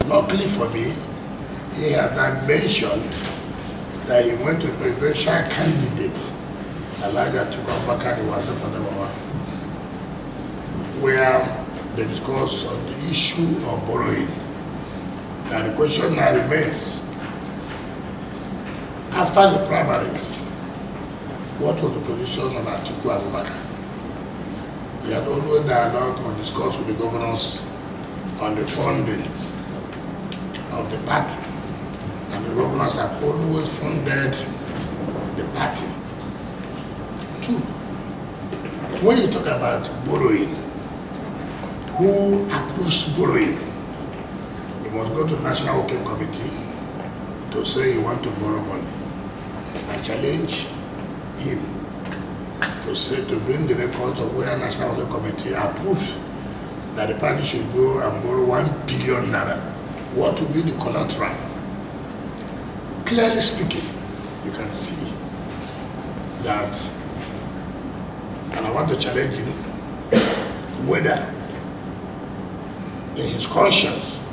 Luckily for me, he had not mentioned that he went to the presidential candidate, Alhaji Atiku Abubakar, was the father where they discussed on the issue of borrowing. And the question now remains, after the primaries, what was the position of Atiku Abubakar? He had always dialogued or discussed with the governors on the funding of the party, and the governors have always funded the party. Two, when you talk about borrowing, who approves borrowing? You must go to the National Working Committee to say you want to borrow money. I challenge him to say, to bring the records of where National Working Committee approved that the party should go and borrow 1 billion naira. What will be the collateral? Clearly speaking, you can see that, and I want to challenge him, whether in his conscience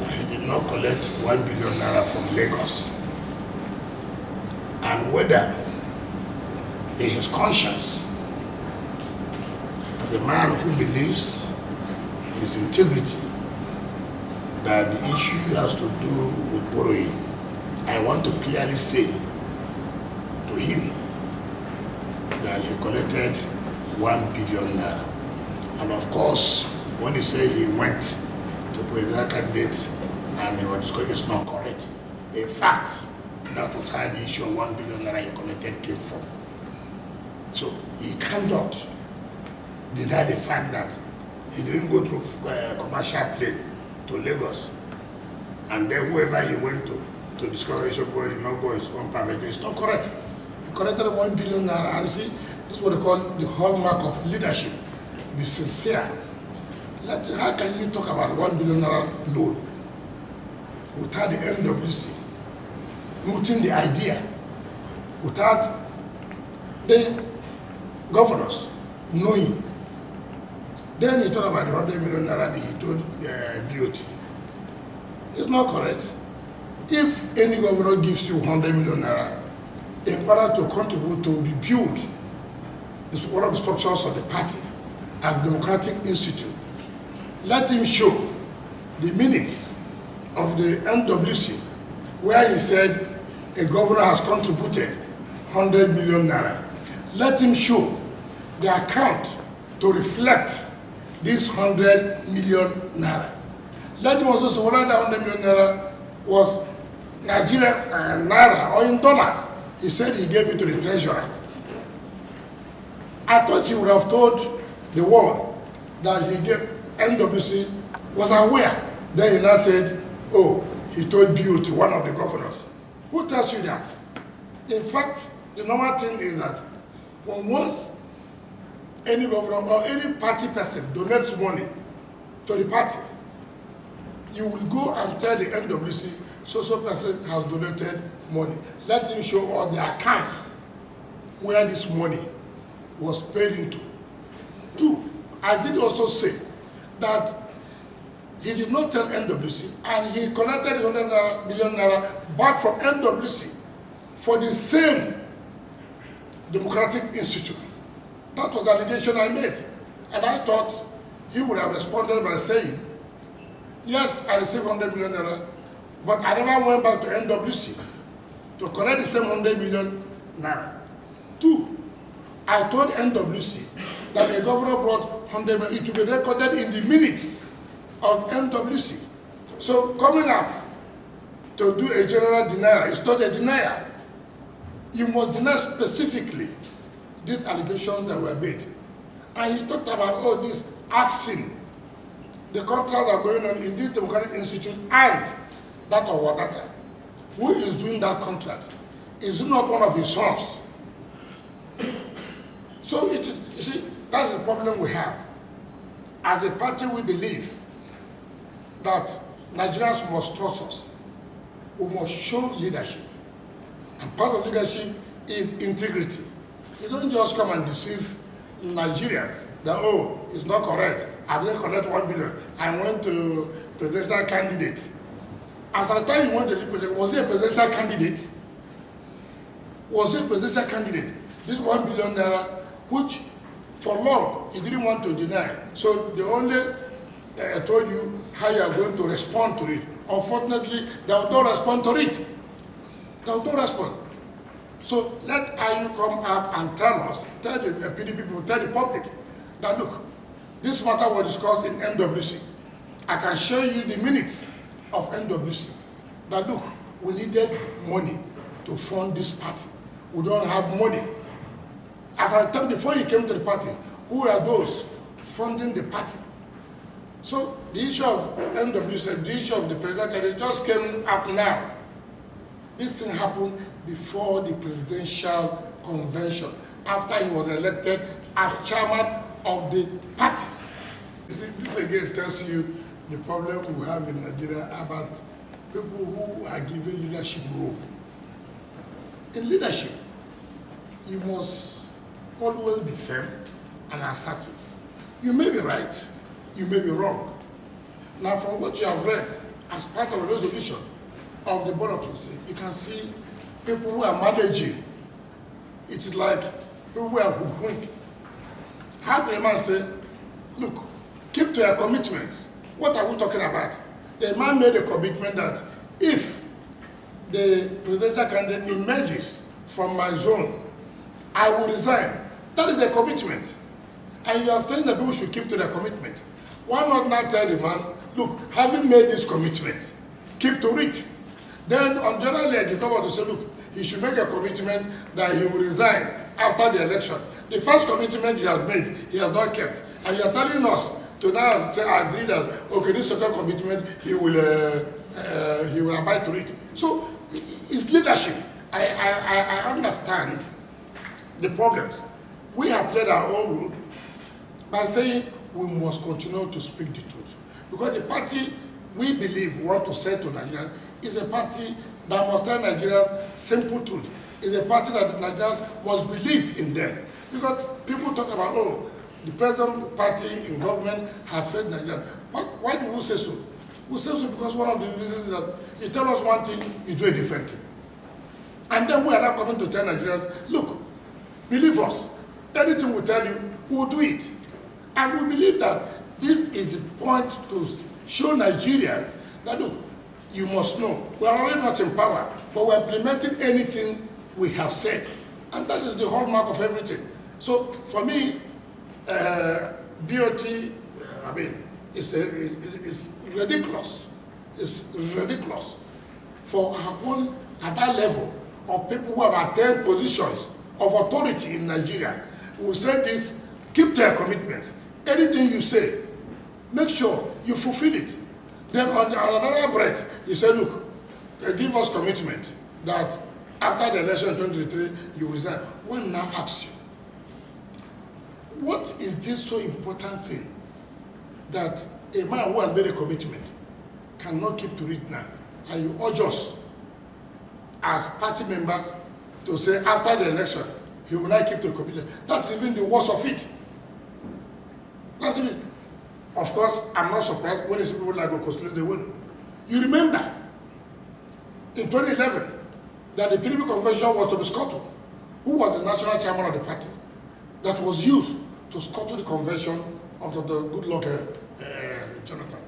that he did not collect 1 billion naira from Lagos, and whether in his conscience, as a man who believes his integrity, that the issue has to do with borrowing, I want to clearly say to him that he collected 1 billion naira. And of course, when he said he went to presidential candidate and he was discussing, it's not correct. In fact, that was how the issue of 1 billion naira he collected came from. So he cannot deny the fact that he didn't go through commercial plane to Lagos, and then whoever he went to discover his boy did not go his own private. It's not correct. He collected 1 billion naira, and see, this is what they call the hallmark of leadership. Be sincere. How can you talk about 1 billion naira loan without the NWC mooting the idea, without the governors knowing? Then you talk about the 100 million naira that he told BOT. It's not correct. If any governor gives you 100 million naira in order to contribute to rebuild one of the structures of the party as Democratic Institute, let him show the minutes of the NWC where he said a governor has contributed 100 million naira. Let him show the account to reflect this 100 million naira. Let him also say whether that 100 million naira was Nigerian naira or in dollars. He said he gave it to the treasurer. I thought he would have told the world that he gave NWC, was aware. Then he now said, oh, he told BOT, one of the governors. Who tells you that? In fact, the normal thing is that when once any governor or any party person donates money to the party, you will go and tell the NWC, so person has donated money. Let him show all the account where this money was paid into. Two, I did also say that he did not tell NWC, and he collected 100 million naira back from NWC for the same Democratic Institute. That was the allegation I made. And I thought he would have responded by saying, yes, I received 100 million naira, but I never went back to NWC to collect the same 100 million naira. Two, I told NWC that the governor brought 100 million, it will be recorded in the minutes of NWC. So coming out to do a general denial, it's not a denial. You must deny specifically these allegations that were made. And he talked about, oh, this asking, the contracts are going on in this Democratic Institute and that of Wadata. Who is doing that contract? Is it not one of his sons? So it is, you see, that's the problem we have. As a party, we believe that Nigerians must trust us. We must show leadership. And part of leadership is integrity. You don't just come and deceive Nigerians that, oh, it's not correct. I didn't collect 1 billion. I went to presidential candidate. As at the time you went to the president, was he a presidential candidate? Was he a presidential candidate? This 1 billion naira, which for long he didn't want to deny. So they only told you how you are going to respond to it. Unfortunately, they will not respond to it. They will not respond. So let IU come out and tell us, tell the PDP people, tell the public that look, this matter was discussed in NWC. I can show you the minutes of NWC. That look, we needed money to fund this party. We don't have money. As I told before he came to the party, who were those funding the party? So the issue of NWC, the issue of the president, just came up now. This thing happened before the presidential convention, after he was elected as chairman of the party. You see, this again tells you the problem we have in Nigeria about people who are given leadership role. In leadership, you must always be firm and assertive. You may be right, you may be wrong. Now, from what you have read as part of the resolution of the Board of Trustees, you can see people who are managing. It is like people who are hoodwinked. How can a man say, look, keep to your commitments? What are we talking about? The man made a commitment that if the presidential candidate emerges from my zone, I will resign. That is a commitment. And you are saying that people should keep to their commitment. Why not now tell the man, look, having made this commitment, keep to it. Then on the other leg, you come out to say, look, he should make a commitment that he will resign after the election. The first commitment he has made, he has not kept. And you are telling us to now say, I agree that, okay, this second commitment, he will abide to it. So it's leadership. I understand the problems. We have played our own role by saying we must continue to speak the truth. Because the party we believe we want to say to Nigerians is a party that must tell Nigerians simple truth. It's a party that Nigerians must believe in them. Because people talk about, oh, the present party in government has failed Nigerians. But why do we say so? We say so because one of the reasons is that you tell us one thing, you do a different thing. And then we are not coming to tell Nigerians, look, believe us. Anything we tell you, we will do it. And we believe that this is the point to show Nigerians that, look, you must know, we are already not in power, but we are implementing anything we have said. And that is the hallmark of everything. So for me, BOT, I mean, it's ridiculous. It's ridiculous for our own, at that level, of people who have attained positions of authority in Nigeria. We say this, keep to your commitments. Anything you say, make sure you fulfill it. Then on another breath, you say, look, give us commitment that after the election in 2023, you resign. One now asks you, what is this so important thing that a man who has made a commitment cannot keep to it now? And you urge us as party members to say after the election, he will not keep to the commitment. That's even the worst of it. That's even, of course, I'm not surprised when you see people like Okosile, they will. You remember in 2011 that the PDP convention was to be scuttled. Who was the national chairman of the party that was used to scuttle the convention of the good luck Jonathan?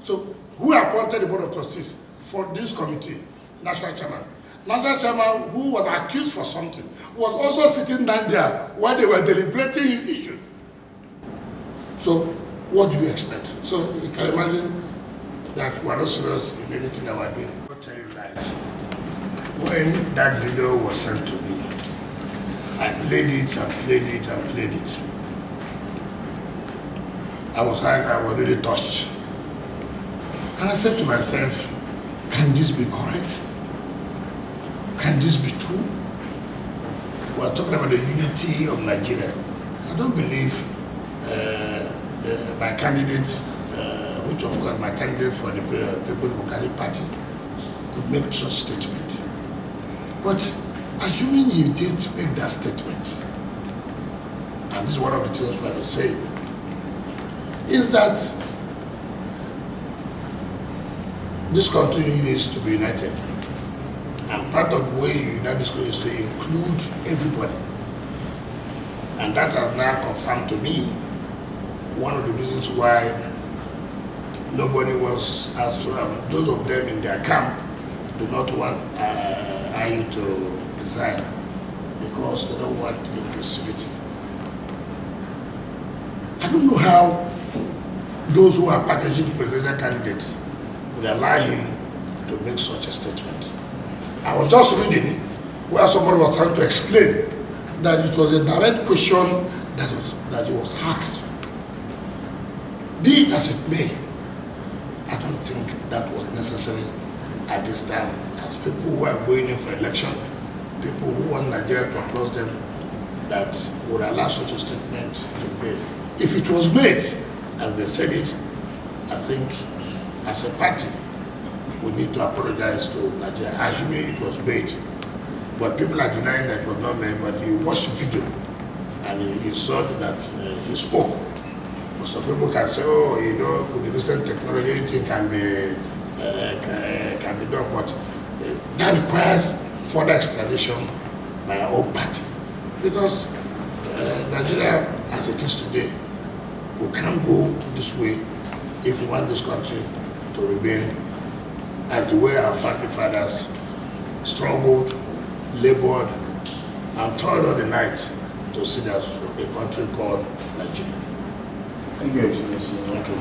So who appointed the Board of Trustees for this committee? National chairman. National chairman who was accused for something was also sitting down there while they were deliberating issue. So what do you expect? So you can imagine that we are not serious in anything that we are doing. I'll tell you lies. When that video was sent to me, I played it and played it and played it. I was really touched. And I said to myself, can this be correct? Can this be true? We are talking about the unity of Nigeria. I don't believe my candidate, which of course my candidate for the People's Democratic Party, could make such statement. But assuming he did make that statement, and this is one of the things we have been saying, is that this country needs to be united. And part of the way you unite this country is to include everybody. And that has now confirmed to me one of the reasons why nobody was, as those of them in their camp do not want IU to resign because they don't want inclusivity. I don't know how those who are packaging the presidential candidate would allow him to make such a statement. I was just reading where somebody was trying to explain that it was a direct question that he was asked. Be it as it may, I don't think that was necessary at this time, as people who are going in for election, people who want Nigeria to trust them, that would allow such a statement to be made. If it was made, as they said it, I think as a party, we need to apologize to Nigeria. Assuming it was made, but people are denying that it was not made, but you watched the video and you saw that he spoke. But some people can say, oh, you know, with the recent technology, anything can be done, but that requires further explanation by our own party. Because Nigeria, as it is today, we can't go this way if we want this country to remain as the way our founding fathers struggled, labored, and toiled all the night to see that a country called Nigeria. Thank you, Excellency. Thank you.